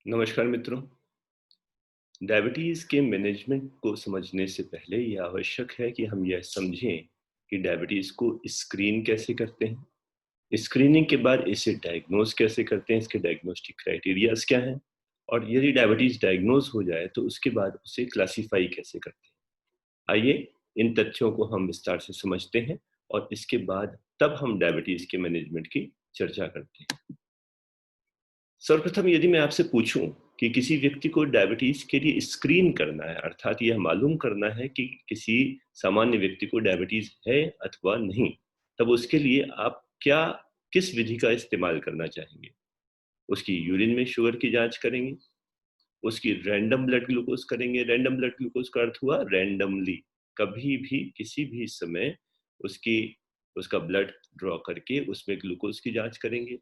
नमस्कार मित्रों। डायबिटीज़ के मैनेजमेंट को समझने से पहले ये आवश्यक है कि हम यह समझें कि डायबिटीज़ को स्क्रीन कैसे करते हैं, स्क्रीनिंग के बाद इसे डायग्नोज़ कैसे करते हैं, इसके डायग्नोस्टिक क्राइटेरियाज़ क्या हैं और यदि डायबिटीज़ डायग्नोज़ हो जाए तो उसके बाद उसे क्लासिफ़ाई कैसे करते हैं। आइए इन तथ्यों को हम विस्तार से समझते हैं और इसके बाद तब हम डायबिटीज़ के मैनेजमेंट की चर्चा करते हैं। सर्वप्रथम यदि मैं आपसे पूछूं कि किसी व्यक्ति को डायबिटीज के लिए स्क्रीन करना है, अर्थात यह मालूम करना है कि किसी सामान्य व्यक्ति को डायबिटीज है अथवा नहीं, तब उसके लिए आप क्या किस विधि का इस्तेमाल करना चाहेंगे? उसकी यूरिन में शुगर की जांच करेंगे, उसकी रैंडम ब्लड ग्लूकोज करेंगे। रैंडम ब्लड ग्लूकोज का अर्थ हुआ रैंडमली, कभी भी किसी भी समय उसकी उसका ब्लड ड्रॉ करके उसमें ग्लूकोज की जांच करेंगे।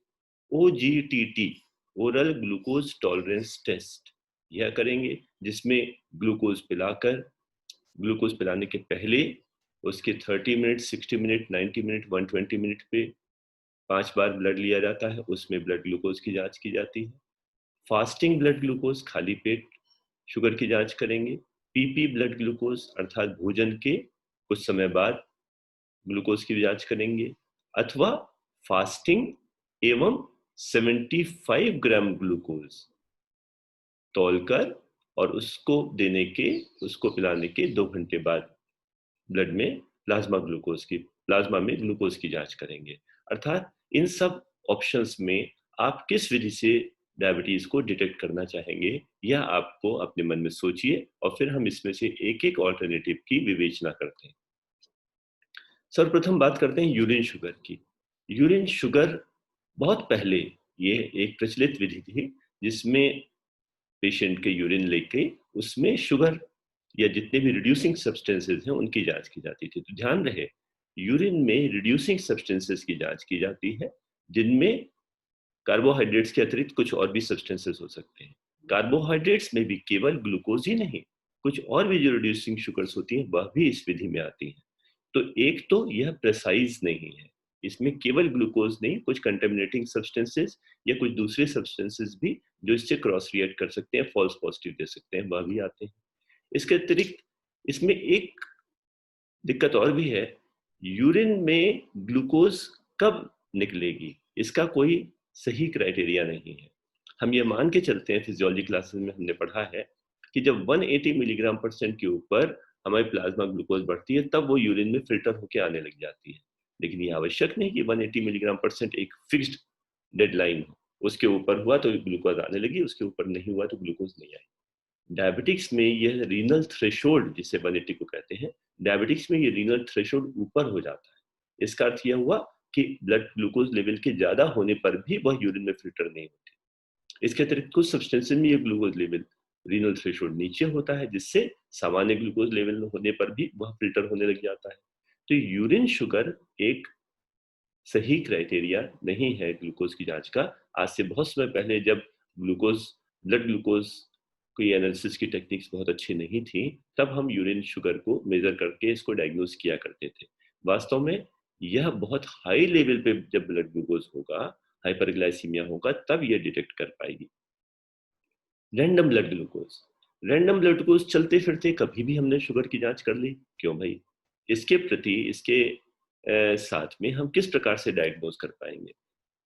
OGTT, oral glucose tolerance test, यह करेंगे जिसमें ग्लूकोज पिलाकर, ग्लूकोज पिलाने के पहले उसके 30 मिनट, 60 मिनट, 90 मिनट, 120 मिनट पे 5 बार ब्लड लिया जाता है, उसमें ब्लड ग्लूकोज की जांच की जाती है। फास्टिंग ब्लड ग्लूकोज, खाली पेट शुगर की जांच करेंगे। पीपी ब्लड ग्लूकोज अर्थात भोजन के कुछ समय बाद ग्लूकोज की जांच करेंगे, अथवा फास्टिंग एवं 75 ग्राम ग्लूकोज तौलकर और उसको पिलाने के 2 घंटे बाद ब्लड में प्लाज्मा में ग्लूकोज की जांच करेंगे। अर्थात इन सब ऑप्शंस में आप किस विधि से डायबिटीज को डिटेक्ट करना चाहेंगे, यह आपको अपने मन में सोचिए और फिर हम इसमें से एक एक ऑल्टरनेटिव की विवेचना करते हैं। सर्वप्रथम बात करते हैं यूरिन शुगर की। यूरिन शुगर बहुत पहले ये एक प्रचलित विधि थी जिसमें पेशेंट के यूरिन लेके उसमें शुगर या जितने भी रिड्यूसिंग सब्सटेंसेस हैं उनकी जांच की जाती थी। तो ध्यान रहे, यूरिन में रिड्यूसिंग सब्सटेंसेस की जांच की जाती है, जिनमें कार्बोहाइड्रेट्स के अतिरिक्त कुछ और भी सब्सटेंसेस हो सकते हैं। कार्बोहाइड्रेट्स में भी केवल ग्लूकोज ही नहीं, कुछ और भी जो रिड्यूसिंग शुगर्स होती हैं वह भी इस विधि में आती हैं। तो एक तो यह प्रेसाइज नहीं है, इसमें केवल ग्लूकोज नहीं, कुछ कंटेमिनेटिंग सब्सटेंसेस या कुछ दूसरे सब्सटेंसेस भी जो इससे क्रॉस रिएक्ट कर सकते हैं, फॉल्स पॉजिटिव दे सकते हैं, वह भी आते हैं। इसके अतिरिक्त इसमें एक दिक्कत और भी है, यूरिन में ग्लूकोज कब निकलेगी इसका कोई सही क्राइटेरिया नहीं है। हम ये मान के चलते हैं, फिजियोलॉजी क्लासेस में हमने पढ़ा है कि जब 180 मिलीग्राम परसेंट के ऊपर हमारी प्लाज्मा ग्लूकोज बढ़ती है तब वो यूरिन में फिल्टर होकर आने लग जाती है। लेकिन ये आवश्यक नहीं कि 180 मिलीग्राम परसेंट एक फिक्स्ड डेडलाइन हो, उसके ऊपर हुआ तो ग्लूकोज आने लगी, उसके ऊपर नहीं हुआ तो ग्लूकोज नहीं आई। डायबिटिक्स में यह रीनल थ्रेशोल्ड जिसे 180 को कहते हैं, डायबिटिक्स में ये रीनल थ्रेशोल्ड ऊपर हो जाता है। इसका अर्थ यह हुआ कि ब्लड ग्लूकोज लेवल के ज्यादा होने पर भी वह यूरिन में फिल्टर नहीं होती। इसके अतिरिक्त कुछ सब्सटेंसेस में ये ग्लूकोज लेवल रीनल थ्रेशोल्ड नीचे होता है, जिससे सामान्य ग्लूकोज लेवल होने पर भी वह फिल्टर होने लग जाता है। तो यूरिन शुगर एक सही क्राइटेरिया नहीं है ग्लूकोज की जांच का। आज से बहुत समय पहले जब ग्लूकोज ब्लड ग्लूकोज की एनालिसिस की टेक्निक्स बहुत अच्छी नहीं थी, तब हम यूरिन शुगर को मेजर करके इसको डायग्नोज किया करते थे। वास्तव में यह बहुत हाई लेवल पे जब ब्लड ग्लूकोज होगा, हाइपरग्लाइसीमिया होगा, तब यह डिटेक्ट कर पाएगी। Random blood glucose, random blood glucose चलते फिरते कभी भी हमने शुगर की जांच कर ली, क्यों भाई? इसके प्रति इसके साथ में हम किस प्रकार से डायग्नोज कर पाएंगे?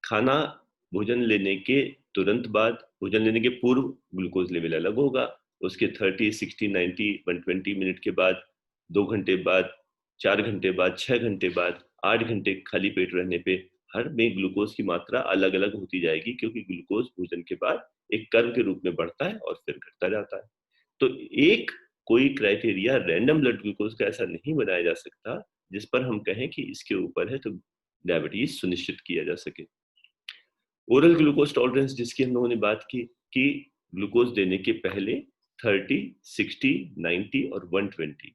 खाना भोजन लेने के तुरंत बाद, भोजन लेने के पूर्व ग्लूकोज लेवल अलग होगा, उसके 30, 60, 90, 120 मिनट के बाद, 2 घंटे बाद, 4 घंटे बाद, 6 घंटे बाद, 8 घंटे खाली पेट रहने पे हर में ग्लूकोज की मात्रा अलग अलग होती जाएगी, क्योंकि ग्लूकोज भोजन के बाद एक कर्व के रूप में बढ़ता है और फिर घटता जाता है। तो एक कोई क्राइटेरिया रैंडम ब्लड ग्लूकोज का ऐसा नहीं बनाया जा सकता जिस पर हम कहें कि इसके ऊपर है तो डायबिटीज सुनिश्चित किया जा सके। ओरल ग्लूकोज टॉलरेंस जिसकी हम लोगों ने बात की कि ग्लूकोज देने के पहले 30, 60, 90 और 120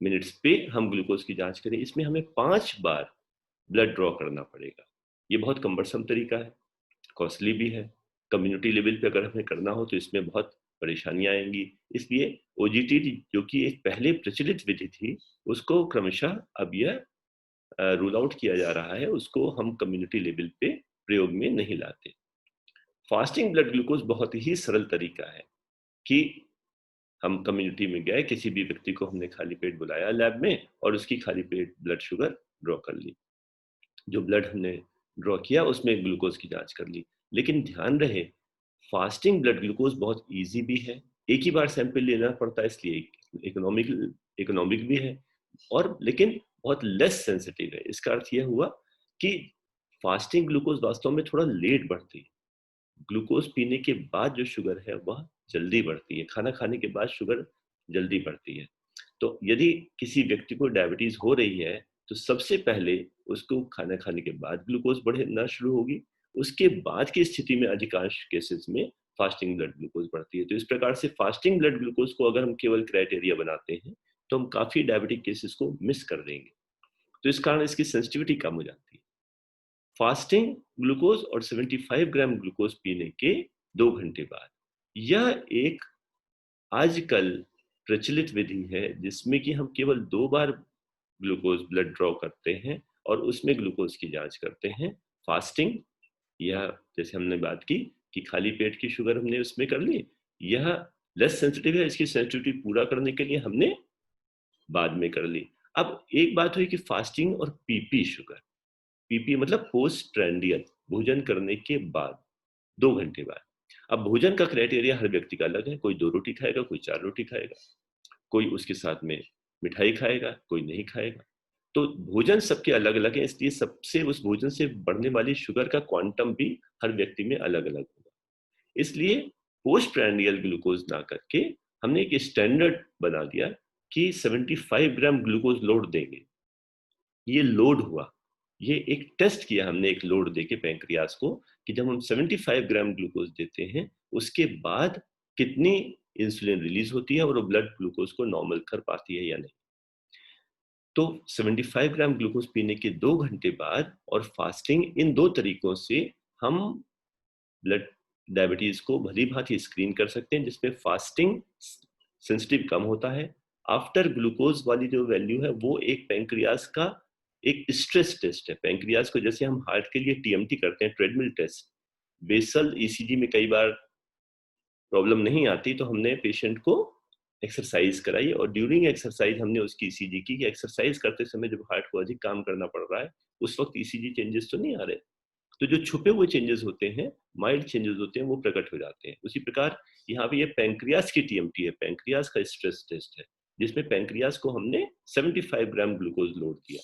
मिनट्स पे हम ग्लूकोज की जांच करें। इसमें हमें 5 बार ब्लड ड्रॉ करना पड़ेगा। ये बहुत कम्बरसम तरीका है, कॉस्टली भी है। कम्युनिटी लेवल पे अगर हमें करना हो तो इसमें बहुत परेशानियां आएंगी। इसलिए ओजीटी जो कि एक पहले प्रचलित विधि थी, उसको क्रमशः अब यह रूल आउट किया जा रहा है, उसको हम कम्युनिटी लेवल पे प्रयोग में नहीं लाते। फास्टिंग ब्लड ग्लूकोज बहुत ही सरल तरीका है कि हम कम्युनिटी में गए, किसी भी व्यक्ति को हमने खाली पेट बुलाया लैब में और उसकी खाली पेट ब्लड शुगर ड्रॉ कर ली। जो ब्लड हमने ड्रॉ किया उसमें ग्लूकोज की जांच कर ली। लेकिन ध्यान रहे, फास्टिंग ब्लड ग्लूकोज बहुत इजी भी है, एक ही बार सैंपल लेना पड़ता है, इसलिए इकोनॉमिक भी है, और लेकिन बहुत लेस सेंसिटिव है। इसका अर्थ यह हुआ कि फास्टिंग ग्लूकोज वास्तव में थोड़ा लेट बढ़ती है। ग्लूकोज पीने के बाद जो शुगर है वह जल्दी बढ़ती है, खाना खाने के बाद शुगर जल्दी बढ़ती है। तो यदि किसी व्यक्ति को डायबिटीज हो रही है तो सबसे पहले उसको खाना खाने के बाद ग्लूकोज बढ़ना शुरू होगी, उसके बाद की स्थिति में अधिकांश केसेस में फास्टिंग ब्लड ग्लूकोज बढ़ती है। तो इस प्रकार से फास्टिंग ब्लड ग्लूकोज को अगर हम केवल क्राइटेरिया बनाते हैं तो हम काफी डायबिटिक केसेस को मिस कर देंगे। तो इस कारण इसकी सेंसिटिविटी कम हो जाती है। फास्टिंग ग्लूकोज और 75 ग्राम ग्लूकोज पीने के 2 घंटे बाद, यह एक आजकल प्रचलित विधि है जिसमें कि हम केवल 2 बार ग्लूकोज ब्लड ड्रॉ करते हैं और उसमें ग्लूकोज की जांच करते हैं। फास्टिंग, यह जैसे हमने बात की कि खाली पेट की शुगर हमने उसमें कर ली, यह लेस सेंसिटिव है, इसकी सेंसिटिविटी पूरा करने के लिए हमने बाद में कर ली। अब एक बात हुई कि फास्टिंग और पीपी शुगर, पीपी मतलब पोस्ट ट्रेंडियल, भोजन करने के बाद 2 घंटे बाद। अब भोजन का क्राइटेरिया हर व्यक्ति का अलग है, कोई 2 रोटी खाएगा, कोई 4 रोटी खाएगा, कोई उसके साथ में मिठाई खाएगा, कोई नहीं खाएगा। तो भोजन सबके अलग अलग है, इसलिए सबसे उस भोजन से बढ़ने वाली शुगर का क्वांटम भी हर व्यक्ति में अलग अलग होगा। इसलिए पोस्ट प्रैंडियल ग्लूकोज ना करके हमने एक स्टैंडर्ड बना दिया कि 75 ग्राम ग्लूकोज लोड देंगे। ये लोड हुआ, ये एक टेस्ट किया हमने एक लोड देके पैंक्रियाज को कि जब हम 75 ग्राम ग्लूकोज देते हैं उसके बाद कितनी इंसुलिन रिलीज होती है और वो ब्लड ग्लूकोज को नॉर्मल कर पाती है या नहीं। तो 75 ग्राम ग्लूकोज पीने के 2 घंटे बाद और फास्टिंग, इन दो तरीकों से हम ब्लड डायबिटीज को भली भांति स्क्रीन कर सकते हैं, जिसमें फास्टिंग सेंसिटिव कम होता है। आफ्टर ग्लूकोज वाली जो वैल्यू है वो एक पैंक्रियाज का एक स्ट्रेस टेस्ट है। पैंक्रियाज को जैसे हम हार्ट के लिए टीएमटी करते हैं, ट्रेडमिल टेस्ट, बेसल ईसीजी में कई बार प्रॉब्लम नहीं आती तो हमने पेशेंट को एक्सरसाइज कराई और ड्यूरिंग एक्सरसाइज हमने उसकी ईसीजी की कि एक्सरसाइज करते समय जब हार्ट को अधिक काम करना पड़ रहा है उस वक्त ईसीजी चेंजेस तो नहीं आ रहे। तो जो छुपे हुए चेंजेस होते हैं, माइल्ड चेंजेस होते हैं, वो प्रकट हो जाते हैं। उसी प्रकार यहाँ पे ये पैंक्रियाज की टीएमटी है, पैंक्रियाज का स्ट्रेस टेस्ट है, जिसमें पैंक्रियाज को हमने 75 ग्राम ग्लूकोज लोड किया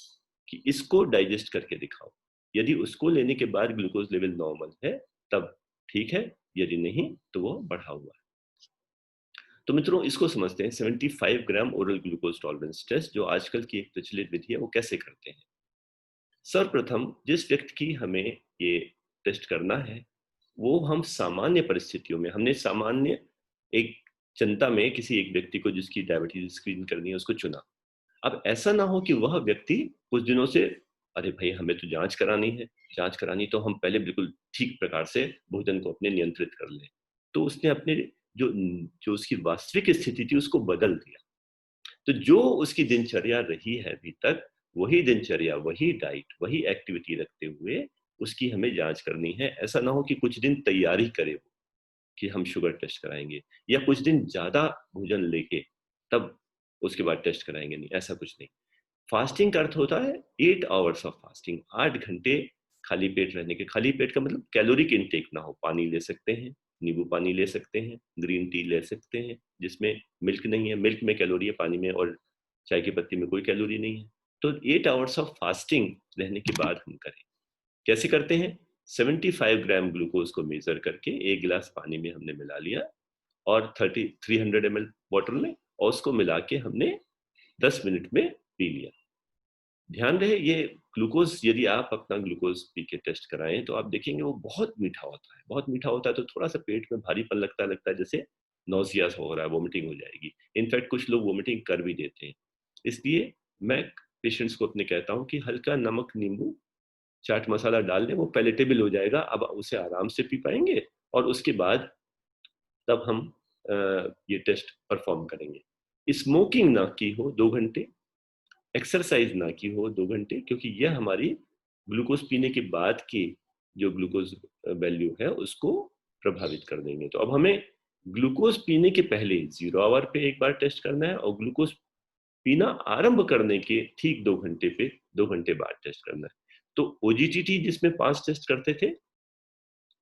कि इसको डाइजेस्ट करके दिखाओ। यदि उसको लेने के बाद ग्लूकोज लेवल नॉर्मल है तब ठीक है, यदि नहीं तो वो बढ़ा हुआ है। तो मित्रों, इसको समझते हैं 75 ग्राम ओरल ग्लूकोज टॉलरेंस टेस्ट, जो आजकल की एक प्रचलित विधि है, वो कैसे करते हैं। सर्वप्रथम जिस व्यक्ति की हमें ये टेस्ट करना है वो हम सामान्य परिस्थितियों में, हमने सामान्य एक जनता में किसी एक व्यक्ति को जिसकी डायबिटीज स्क्रीन करनी है उसको चुना। अब ऐसा ना हो कि वह व्यक्ति कुछ दिनों से, अरे भाई हमें तो जांच करानी है, जांच करानी तो हम पहले बिल्कुल ठीक प्रकार से भोजन को अपने नियंत्रित कर लें। तो उसने अपने जो जो उसकी वास्तविक स्थिति थी उसको बदल दिया। तो जो उसकी दिनचर्या रही है अभी तक, वही दिनचर्या, वही डाइट, वही एक्टिविटी रखते हुए उसकी हमें जांच करनी है। ऐसा ना हो कि कुछ दिन तैयारी करे वो कि हम शुगर टेस्ट कराएंगे, या कुछ दिन ज्यादा भोजन लेके तब उसके बाद टेस्ट कराएंगे, नहीं, ऐसा कुछ नहीं। फास्टिंग का अर्थ होता है 8 आवर्स ऑफ फास्टिंग, 8 घंटे खाली पेट रहने के। खाली पेट का मतलब कैलोरिक इनटेक ना हो, पानी ले सकते हैं, नींबू पानी ले सकते हैं, ग्रीन टी ले सकते हैं जिसमें मिल्क नहीं है, मिल्क में कैलोरी है, पानी में और चाय की पत्ती में कोई कैलोरी नहीं है। तो 8 आवर्स ऑफ फास्टिंग रहने के बाद हम करें। कैसे करते हैं? 75 ग्राम ग्लूकोज को मेजर करके 1 गिलास पानी में हमने मिला लिया और 300 ml बॉटल में, और उसको मिला के हमने 10 मिनट में पी लिया। ध्यान रहे, ये ग्लूकोज, यदि आप अपना ग्लूकोज पी के टेस्ट कराएं तो आप देखेंगे वो बहुत मीठा होता है, बहुत मीठा होता है। तो थोड़ा सा पेट में भारीपन लगता है जैसे नौसियास हो रहा है, वोमिटिंग हो जाएगी। इनफैक्ट कुछ लोग वोमिटिंग कर भी देते हैं। इसलिए मैं पेशेंट्स को अपने कहता हूँ कि हल्का नमक, नींबू, चाट मसाला डाल दें, वो पैलेटेबल हो जाएगा, अब उसे आराम से पी पाएंगे और उसके बाद तब हम ये टेस्ट परफॉर्म करेंगे। स्मोकिंग ना की हो 2 घंटे, एक्सरसाइज ना की हो 2 घंटे, क्योंकि यह हमारी ग्लूकोज पीने के बाद की जो ग्लूकोज वैल्यू है उसको प्रभावित कर देंगे। तो अब हमें ग्लूकोज पीने के पहले 0 आवर पे एक बार टेस्ट करना है और ग्लूकोज पीना आरंभ करने के ठीक 2 घंटे पे 2 घंटे बाद टेस्ट करना है। तो ओजीटीटी जिसमें 5 टेस्ट करते थे,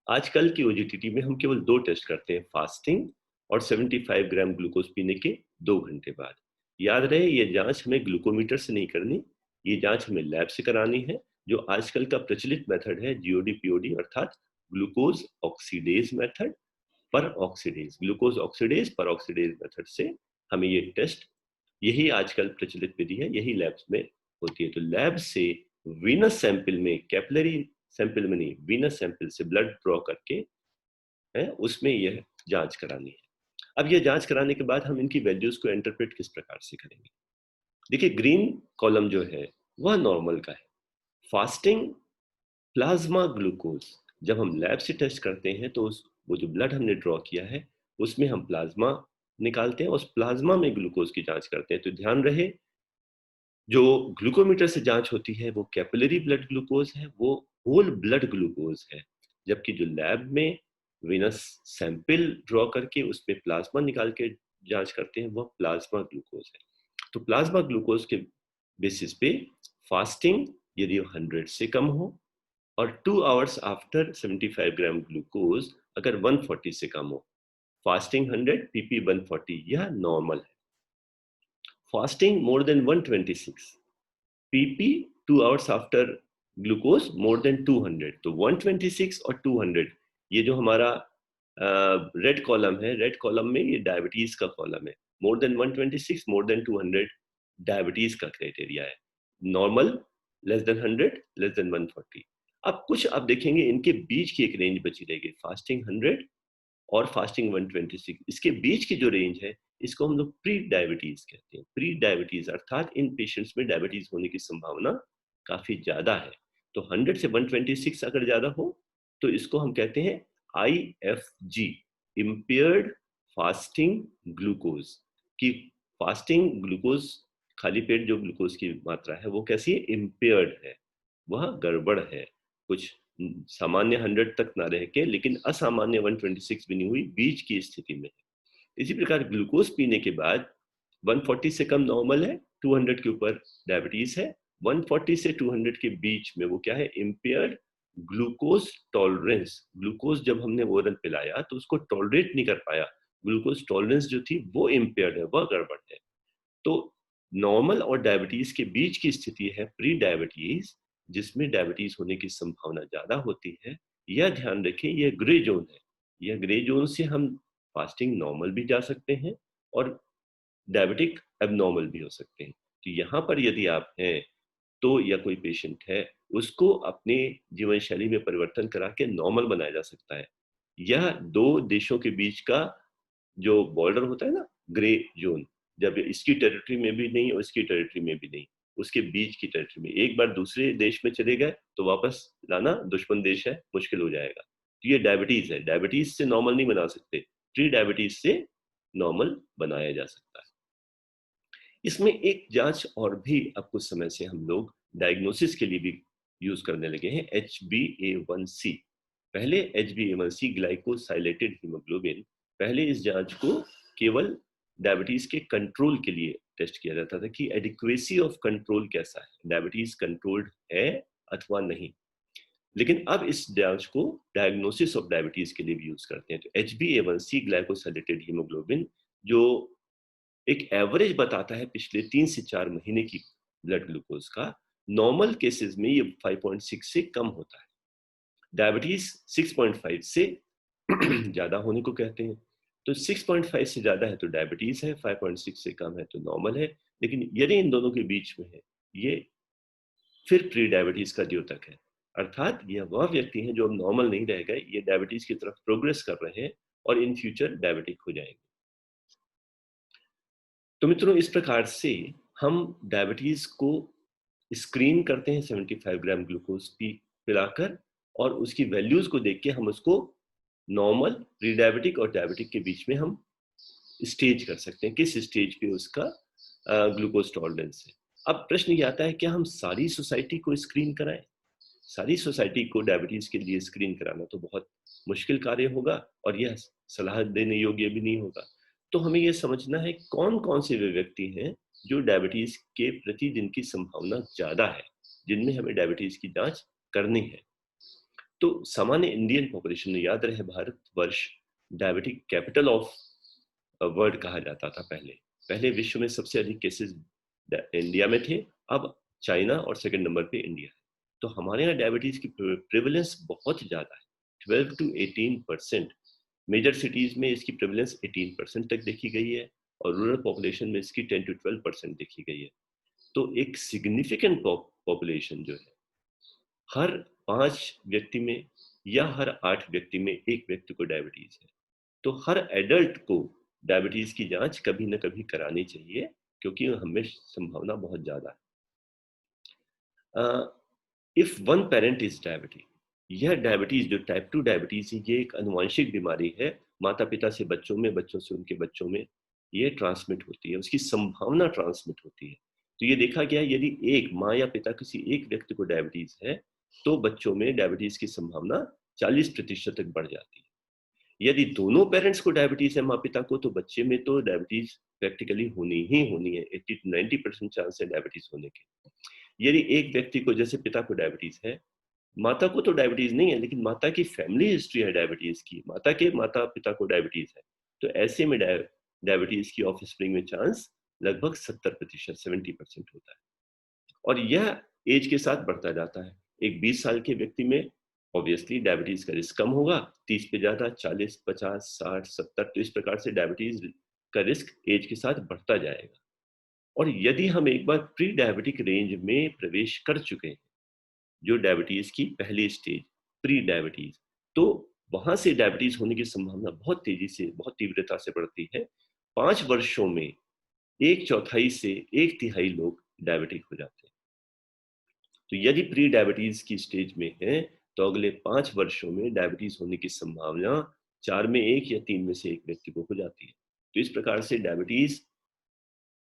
आजकल की ओजीटीटी में हम केवल 2 टेस्ट करते हैं, फास्टिंग और 75 ग्राम ग्लूकोज पीने के 2 घंटे बाद। याद रहे ये जांच हमें ग्लूकोमीटर से नहीं करनी, ये जांच हमें लैब से करानी है, जो आजकल का प्रचलित मेथड है जीओडी पीओडी अर्थात ग्लूकोज ऑक्सीडेज मेथड पर ऑक्सीडेज, ग्लूकोज ऑक्सीडेज पर ऑक्सीडेज मेथड से हमें ये टेस्ट, यही आजकल प्रचलित विधि है, यही लैब्स में होती है। तो लैब से वीनस सैंपल में, कैपिलरी सैंपल में नहीं, वीनस सैंपल से ब्लड ड्रॉ करके है उसमें यह जांच करानी है। अब यह जांच कराने के बाद हम इनकी वैल्यूज को इंटरप्रेट किस प्रकार से करेंगे? देखिए ग्रीन कॉलम जो है वह नॉर्मल का है। फास्टिंग प्लाज्मा ग्लूकोज जब हम लैब से टेस्ट करते हैं तो वो जो ब्लड हमने ड्रॉ किया है उसमें हम प्लाज्मा निकालते हैं, उस प्लाज्मा में ग्लूकोज की जांच करते हैं। तो ध्यान रहे जो ग्लूकोमीटर से जांच होती है वो कैपिलरी ब्लड ग्लूकोज है, वो होल ब्लड ग्लूकोज है, जबकि जो लैब में वेनस सैंपल ड्रॉ करके उस पर प्लाज्मा निकाल के जांच करते हैं वह प्लाज्मा ग्लूकोज है। तो प्लाज्मा ग्लूकोज के बेसिस पे फास्टिंग यदि 100 से कम हो और 2 आवर्स आफ्टर 75 ग्राम ग्लूकोज अगर 140 से कम हो, फास्टिंग 100 पीपी 140 यह नॉर्मल है। Fasting more than 126 pp 2 hours after glucose more than 200, तो 126 और 200 ये जो हमारा रेड कॉलम है, रेड कॉलम में ये डायबिटीज का कॉलम है। More than 126 more than 200 diabetes का क्राइटेरिया है, normal less than 100 less than 140। अब कुछ आप देखेंगे इनके बीच की एक रेंज बची रहेगी, फास्टिंग 100 और फास्टिंग 126, इसके बीच की जो रेंज है इसको हम लोग प्री डायबिटीज कहते हैं। प्री डायबिटीज अर्थात इन पेशेंट्स में डायबिटीज होने की संभावना काफी ज्यादा है। तो 100 से 126 अगर ज्यादा हो तो इसको हम कहते हैं IFG, इम्पेयर्ड फास्टिंग ग्लूकोज, कि फास्टिंग ग्लूकोज खाली पेट जो ग्लूकोज की मात्रा है वो कैसी है, इम्पेयर्ड है, वह गड़बड़ है, कुछ सामान्य 100 तक ना रह के लेकिन असामान्य 126 भी नहीं हुई, बीच की स्थिति में है। इसी प्रकार ग्लूकोज पीने के बाद 140 से कम नॉर्मल है, 200 के ऊपर डायबिटीज है, 140 से 200 के बीच में वो क्या है, इम्पेयर्ड ग्लूकोज टॉलरेंस। ग्लूकोज जब हमने ओरल पिलाया तो उसको टॉलरेट नहीं कर पाया, ग्लूकोज टॉलरेंस जो थी वो इम्पेयर्ड है, वह गड़बड़ है। तो नॉर्मल और डायबिटीज के बीच की स्थिति है प्री डायबिटीज, जिसमें डायबिटीज होने की संभावना ज्यादा होती है। यह ध्यान रखें यह ग्रे जोन है, यह ग्रे जोन से हम फास्टिंग नॉर्मल भी जा सकते हैं और डायबिटिक एबनॉर्मल भी हो सकते हैं। तो यहाँ पर यदि आप हैं तो या कोई पेशेंट है उसको अपने जीवन शैली में परिवर्तन करा के नॉर्मल बनाया जा सकता है। यह दो देशों के बीच का जो बॉर्डर होता है ना, ग्रे जोन, जब इसकी टेरिटरी में भी नहीं और इसकी टेरिटरी में भी नहीं, उसके बीच की टेरिटरी में, एक बार दूसरे देश में चले गए तो वापस लाना दुश्मन देश है, मुश्किल हो जाएगा। तो ये डायबिटीज है, डायबिटीज से नॉर्मल नहीं बना सकते, प्री डायबिटीज से नॉर्मल बनाया जा सकता है। इसमें एक जांच और भी अब कुछ समय से हम लोग डायग्नोसिस के लिए भी यूज करने लगे हैं, HbA1c। पहले HbA1c ग्लाइकोसाइलेटेड हीमोग्लोबिन, पहले इस जांच को केवल डायबिटीज के कंट्रोल के लिए टेस्ट किया जाता था कि एडिक्वेसी ऑफ कंट्रोल कैसा है, डायबिटीज कंट्रोल्ड है अथवा नहीं। लेकिन अब इस जांच को डायग्नोसिस ऑफ डायबिटीज के लिए भी यूज करते हैं। तो HbA1c ग्लाइकोसाइलेटेड हीमोग्लोबिन जो एक एवरेज बताता है पिछले 3 से 4 महीने की ब्लड ग्लूकोज का, नॉर्मल केसेस में ये 5.6 से कम होता है, डायबिटीज 6.5 से ज्यादा होने को कहते हैं। तो 6.5 से ज्यादा है तो डायबिटीज है, 5.6 से कम है तो नॉर्मल है। लेकिन यदि इन दोनों के बीच में है ये फिर प्री डायबिटीज का द्योतक है, अर्थात यह वह व्यक्ति है जो अब नॉर्मल नहीं रह गए, ये डायबिटीज की तरफ प्रोग्रेस कर रहे हैं और इन फ्यूचर डायबिटिक हो जाएंगे। तो मित्रों इस प्रकार से हम डायबिटीज को स्क्रीन करते हैं 75 ग्राम ग्लूकोज पिलाकर, और उसकी वैल्यूज को देख के हम उसको नॉर्मल, प्री डायबिटिक और डायबिटिक के बीच में हम स्टेज कर सकते हैं, किस स्टेज पे उसका ग्लूकोज टॉलरेंस है। अब प्रश्न ये आता है क्या हम सारी सोसाइटी को स्क्रीन कराएं? सारी सोसाइटी को डायबिटीज के लिए स्क्रीन कराना तो बहुत मुश्किल कार्य होगा और यह सलाह देने योग्य भी नहीं होगा। तो हमें यह समझना है कौन कौन से वे व्यक्ति हैं जो डायबिटीज के प्रति जिनकी संभावना ज्यादा है, जिनमें हमें डायबिटीज की जांच करनी है। तो सामान्य इंडियन पॉपुलेशन, याद रहे Bharatvarsh diabetic capital of world कहा जाता था पहले। पहले विश्व में सबसे अधिक केसेस इंडिया में थे, अब चाइना और सेकंड नंबर पे इंडिया है। तो हमारे यहाँ डायबिटीज की प्रेवलेंस बहुत ज्यादा है, 12 to 18%। मेजर सिटीज में इसकी प्रेवलेंस 18% तक देखी गई है और रूरल पॉपुलेशन में इसकी 10 to 12% देखी गई है। तो एक सिग्निफिकेंट पॉपुलेशन जो है, हर 5 व्यक्ति में या हर 8 व्यक्ति में एक व्यक्ति को डायबिटीज है। तो हर एडल्ट को डायबिटीज की जांच कभी ना कभी करानी चाहिए, क्योंकि हमें संभावना बहुत ज्यादा है। If one parent is diabetic, यह डायबिटीज जो टाइप 2 डायबिटीज है, ये एक अनुवांशिक बीमारी है। माता पिता से बच्चों में, बच्चों से उनके बच्चों में ये ट्रांसमिट होती है, उसकी संभावना ट्रांसमिट होती है। तो ये देखा गया, यदि एक माँ या पिता किसी एक व्यक्ति को डायबिटीज है तो बच्चों में डायबिटीज की संभावना 40% तक बढ़ जाती है। यदि दोनों पेरेंट्स को डायबिटीज है, माँ पिता को, तो बच्चे में तो डायबिटीज प्रैक्टिकली होनी ही होनी है। 80 to 90% चांस है डायबिटीज होने के। यदि एक व्यक्ति को, जैसे पिता को डायबिटीज है, माता को तो डायबिटीज नहीं है लेकिन माता की फैमिली हिस्ट्री है डायबिटीज की, माता के माता पिता को डायबिटीज है, तो ऐसे में डायबिटीज की ऑफ स्प्रिंग में चांस लगभग 70%, 70% होता है। और यह एज के साथ बढ़ता जाता है। एक 20 साल के व्यक्ति में ऑब्वियसली डायबिटीज का रिस्क कम होगा, 30 पे ज्यादा, 40, 50, 60, 70, तो इस प्रकार से डायबिटीज का रिस्क एज के साथ बढ़ता जाएगा। और यदि हम एक बार प्री डायबिटिक रेंज में प्रवेश कर चुके हैं, जो डायबिटीज की पहली स्टेज प्री डायबिटीज, तो वहां से डायबिटीज होने की संभावना बहुत तेजी से, बहुत तीव्रता से बढ़ती है। 5 वर्षों में 1/4 से 1/3 लोग डायबिटिक हो जाते हैं। तो यदि प्री डायबिटीज की स्टेज में है तो अगले 5 वर्षों में डायबिटीज होने की संभावना 4 में 1 या 3 में से 1 व्यक्ति को हो जाती है। तो इस प्रकार से डायबिटीज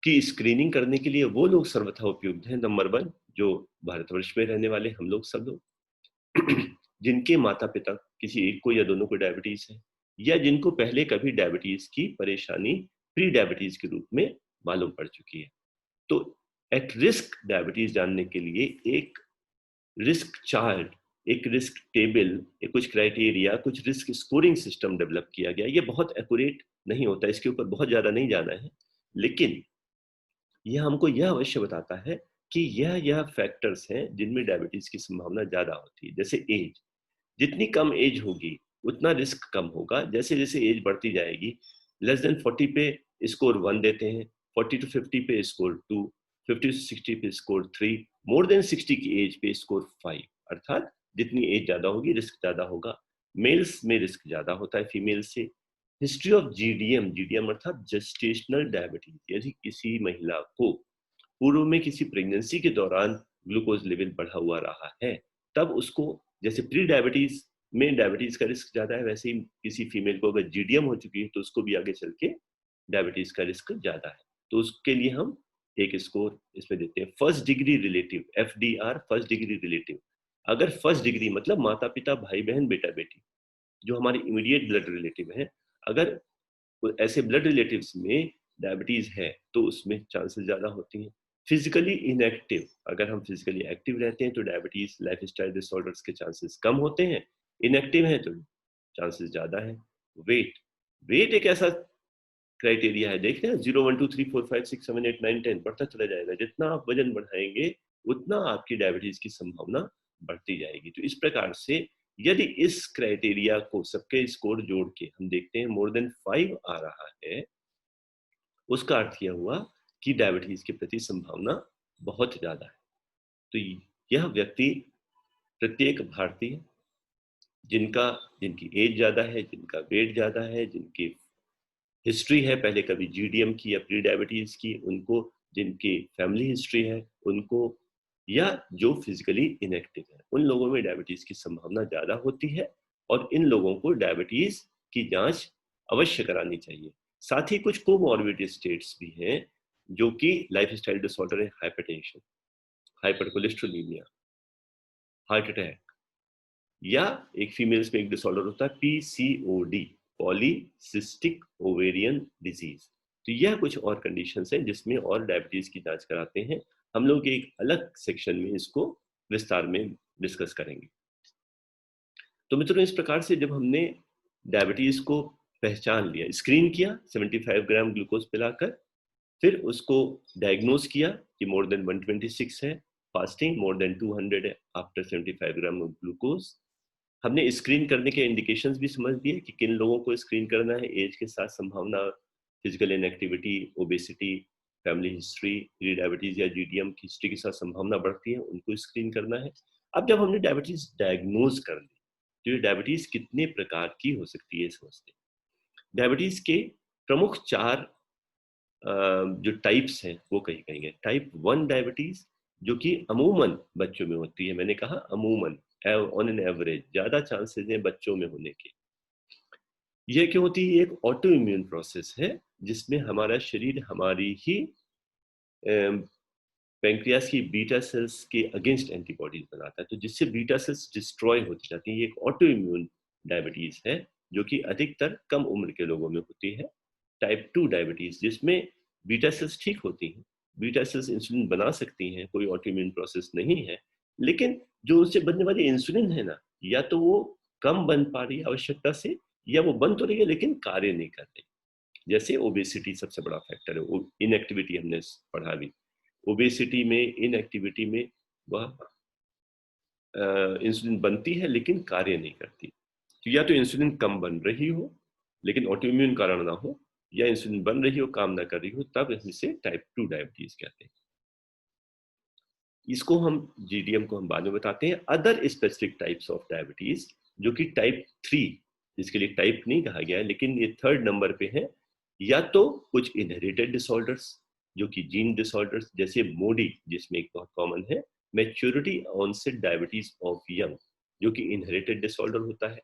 की स्क्रीनिंग करने के लिए वो लोग सर्वथा उपयुक्त हैं। नंबर 1, जो भारतवर्ष में रहने वाले हम लोग सब लोग जिनके माता पिता किसी एक को या दोनों को डायबिटीज है, या जिनको पहले कभी डायबिटीज की परेशानी प्री डायबिटीज के रूप में मालूम पड़ चुकी है। तो एट रिस्क डायबिटीज जानने के लिए एक रिस्क चार्ट, एक रिस्क टेबल, एक कुछ क्राइटेरिया, कुछ रिस्क स्कोरिंग सिस्टम डेवलप किया गया। ये बहुत एक्यूरेट नहीं होता, इसके ऊपर बहुत ज्यादा नहीं जाना है, लेकिन यह हमको यह अवश्य बताता है कि यह फैक्टर्स हैं जिनमें डायबिटीज की संभावना ज्यादा होती है। जैसे एज, जितनी कम एज होगी उतना रिस्क कम होगा। जैसे जैसे एज बढ़ती जाएगी, लेस देन 40 पे स्कोर 1 देते हैं, 40 to 50 पे स्कोर 2, 50 to 60 पे स्कोर 3, मोर देन 60 की एज पे स्कोर 5। अर्थात जितनी एज ज्यादा होगी रिस्क ज्यादा होगा। मेल्स में रिस्क ज्यादा होता है फीमेल से। हिस्ट्री ऑफ जीडीएम, जीडीएम अर्थात जेस्टेशनल डायबिटीज, यदि किसी महिला को पूर्व में किसी प्रेगनेंसी के दौरान ग्लूकोज लेवल बढ़ा हुआ रहा है, तब उसको, जैसे प्री डायबिटीज में डायबिटीज का रिस्क ज्यादा है, वैसे ही किसी फीमेल को अगर जीडीएम हो चुकी है तो उसको भी आगे चल के डायबिटीज का रिस्क ज्यादा है। तो उसके लिए हम एक स्कोर इसमें देते हैं, first degree relative, FDR, first degree relative. अगर फर्स्ट डिग्री मतलब माता पिता, भाई बहन, बेटा बेटी, जो हमारे इमीडिएट ब्लड रिलेटिव है, अगर ऐसे ब्लड रिलेटिव्स में डायबिटीज है तो उसमें चांसेस ज्यादा होती हैं। फिजिकली इनएक्टिव, अगर हम फिजिकली एक्टिव रहते हैं तो डायबिटीज, लाइफस्टाइल डिसऑर्डर्स के चांसेस कम होते हैं। इनएक्टिव है तो चांसेस ज्यादा है। वेट, वेट एक ऐसा क्राइटेरिया है, देख रहे हैं, 0 1 2 3 4 5 6 7 8 9 10 बढ़ता चला जाएगा। जितना आप वजन बढ़ाएंगे उतना आपकी डायबिटीज की संभावना बढ़ती जाएगी। तो इस प्रकार से यदि इस क्राइटेरिया को सबके स्कोर जोड़ के हम देखते हैं मोर देन 5 आ रहा है, उसका अर्थ यह हुआ कि डायबिटीज के प्रति संभावना बहुत ज्यादा है। तो यह व्यक्ति, प्रत्येक भारतीय जिनकी एज ज्यादा है, जिनका वेट ज्यादा है, जिनकी हिस्ट्री है पहले कभी जीडीएम की या प्री डायबिटीज की, उनको, जिनकी फैमिली हिस्ट्री है उनको, या जो फिजिकली इनएक्टिव है, उन लोगों में डायबिटीज की संभावना ज्यादा होती है। और इन लोगों को डायबिटीज की जांच अवश्य करानी चाहिए। साथ ही कुछ कोमॉर्बिड स्टेट्स भी हैं जो कि लाइफस्टाइल डिसऑर्डर है, हाइपरटेंशन, हाइपरकोलेस्ट्रोलीमिया, हार्ट अटैक, या एक फीमेल्स में एक डिसऑर्डर होता है PCOD, पॉलीसिस्टिक ओवेरियन डिजीज। तो यह कुछ और कंडीशंस हैं जिसमें और डायबिटीज की जांच कराते हैं। हम लोग एक अलग सेक्शन में इसको विस्तार में डिस्कस करेंगे। तो मित्रों, इस प्रकार से जब हमने डायबिटीज को पहचान लिया, स्क्रीन किया 75 ग्राम ग्लूकोज पिलाकर, फिर उसको डायग्नोज किया कि मोर देन 126 है, फास्टिंग मोर देन 200 है आफ्टर 75 ग्राम ऑफ ग्लूकोज। हमने स्क्रीन करने के इंडिकेशंस भी समझ लिए कि किन लोगों को स्क्रीन करना है, एज के साथ संभावना, physical inactivity, obesity, family history, pre diabetes या जीडीएम की हिस्ट्री के साथ संभावना बढ़ती है, उनको स्क्रीन करना है। अब जब हमने डायबिटीज डायग्नोज कर ली, तो ये डायबिटीज कितने प्रकार की हो सकती है समझते हैं। डायबिटीज के प्रमुख 4 जो टाइप्स हैं वो कहेंगे। टाइप 1 डायबिटीज, जो कि अमूमन बच्चों में होती है। मैंने कहा अमूमन, ऑन एन एवरेज ज्यादा चांसेस हैं बच्चों में होने के। यह क्यों होती है? एक ऑटो इम्यून प्रोसेस है जिसमें हमारा शरीर हमारी ही पैंक्रियास की बीटा सेल्स के अगेंस्ट एंटीबॉडीज बनाता है, तो जिससे बीटा सेल्स डिस्ट्रॉय होती जाती है। ये एक ऑटो इम्यून डायबिटीज है जो कि अधिकतर कम उम्र के लोगों में होती है। टाइप 2 डायबिटीज, जिसमें बीटा सेल्स ठीक होती हैं, बीटा सेल्स इंसुलिन बना सकती हैं, कोई ऑटो इम्यून प्रोसेस नहीं है, लेकिन जो उससे बनने वाली इंसुलिन है ना, या तो वो कम बन पा रही है आवश्यकता से, या वो बन तो रही है लेकिन कार्य नहीं कर रही। जैसे ओबेसिटी सबसे बड़ा फैक्टर है, इनएक्टिविटी हमने पढ़ा भी। ओबेसिटी में, इनएक्टिविटी में वह इंसुलिन बनती है लेकिन कार्य नहीं करती। तो या तो इंसुलिन कम बन रही हो लेकिन ऑटोइम्यून कारण ना हो, या इंसुलिन बन रही हो काम ना कर रही हो, तब इसे टाइप 2 डायबिटीज कहते हैं। इसको हम जीडीएम को हम बाद में बताते हैं। Other specific types of diabetes, जो कि टाइप 3, जिसके लिए टाइप नहीं कहा गया है लेकिन ये 3rd नंबर पे है, या तो कुछ इनहेरिटेड डिसऑर्डर्स, जो कि जीन डिसऑर्डर्स, जैसे मोडी, जिसमें एक बहुत कॉमन है maturity onset diabetes of young, जो कि इनहेरिटेड डिसऑर्डर होता है,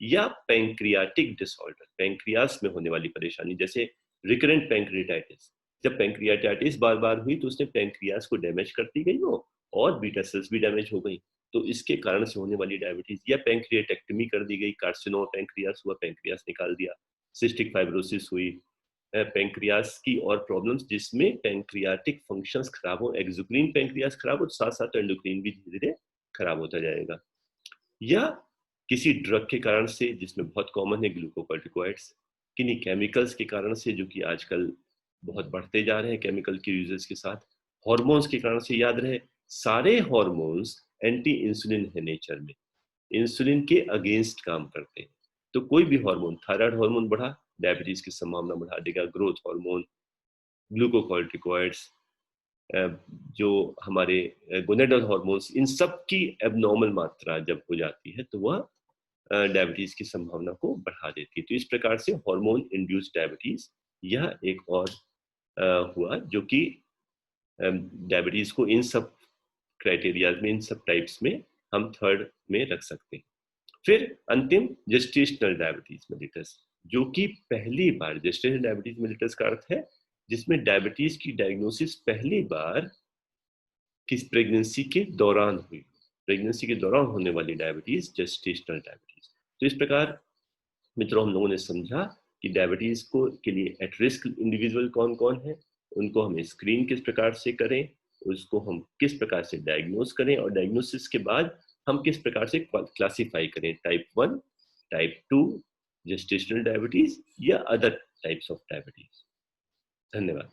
या पैंक्रियाटिक डिसऑर्डर, पैंक्रियास में होने वाली परेशानी, जैसे रिकरेंट पैंक्रियाटाइटिस। जब पैंक्रियाटाइटिस बार बार हुई तो उसने पैंक्रियास को डैमेज करती गई वो, और बीटा सेल्स भी डैमेज हो गई, तो इसके कारण से होने वाली डायबिटीज, या पैंक्रियाटेक्टमी कर दी गई, कार्सिनोमा पैंक्रियास हुआ, पैंक्रियास निकाल दिया, सिस्टिक फाइब्रोसिस हुई, पैंक्रियास की और प्रॉब्लम्स जिसमें पैंक्रियाटिक फंक्शंस खराब हो, एक्सोक्रीन पैंक्रियास खराब हो, साथ साथ एंडोक्रीन भी धीरे धीरे खराब होता जाएगा, या किसी ड्रग के कारण से, जिसमें बहुत कॉमन है ग्लूकोकॉर्टिकॉइड्स, किन्हीं केमिकल्स के कारण से जो कि आजकल बहुत बढ़ते जा रहे हैं केमिकल के यूजेस के साथ, हार्मोन्स के कारण से। याद रहे, सारे हार्मोन्स एंटी इंसुलिन है नेचर में, इंसुलिन के अगेंस्ट काम करते हैं। तो कोई भी हार्मोन, थायराइड हार्मोन बढ़ा, डायबिटीज की संभावना बढ़ा देगा, ग्रोथ हार्मोन, ग्लूकोकॉर्टिकॉइड्स, जो हमारे गोनेडल हार्मोन्स, इन सब की एबनॉर्मल मात्रा जब हो जाती है तो वह डायबिटीज की संभावना को बढ़ा देती है। तो इस प्रकार से हार्मोन इंड्यूस्ड डायबिटीज यह एक और हुआ, जो कि डायबिटीज को इन सब क्राइटेरिया में, इन सब टाइप्स में हम 3rd में रख सकते हैं। फिर अंतिम, जेस्टेशनल डायबिटीज मेलिटस, जो कि पहली बार, जेस्टेशनल डायबिटीज मेलिटस का अर्थ है जिसमें डायबिटीज की डायग्नोसिस पहली बार किस प्रेगनेंसी के दौरान हुई, प्रेगनेंसी के दौरान होने वाली डायबिटीज जेस्टेशनल डायबिटीज। तो इस प्रकार मित्रों, हम लोगों ने समझा कि डायबिटीज को के लिए एट रिस्क इंडिविजुअल कौन कौन है, उनको हम स्क्रीन किस प्रकार से करें, उसको हम किस प्रकार से डायग्नोस करें, और डायग्नोसिस के बाद हम किस प्रकार से क्लासिफाई करें, टाइप 1, टाइप 2, जेस्टेशनल डायबिटीज या अदर टाइप्स ऑफ डायबिटीज। धन्यवाद।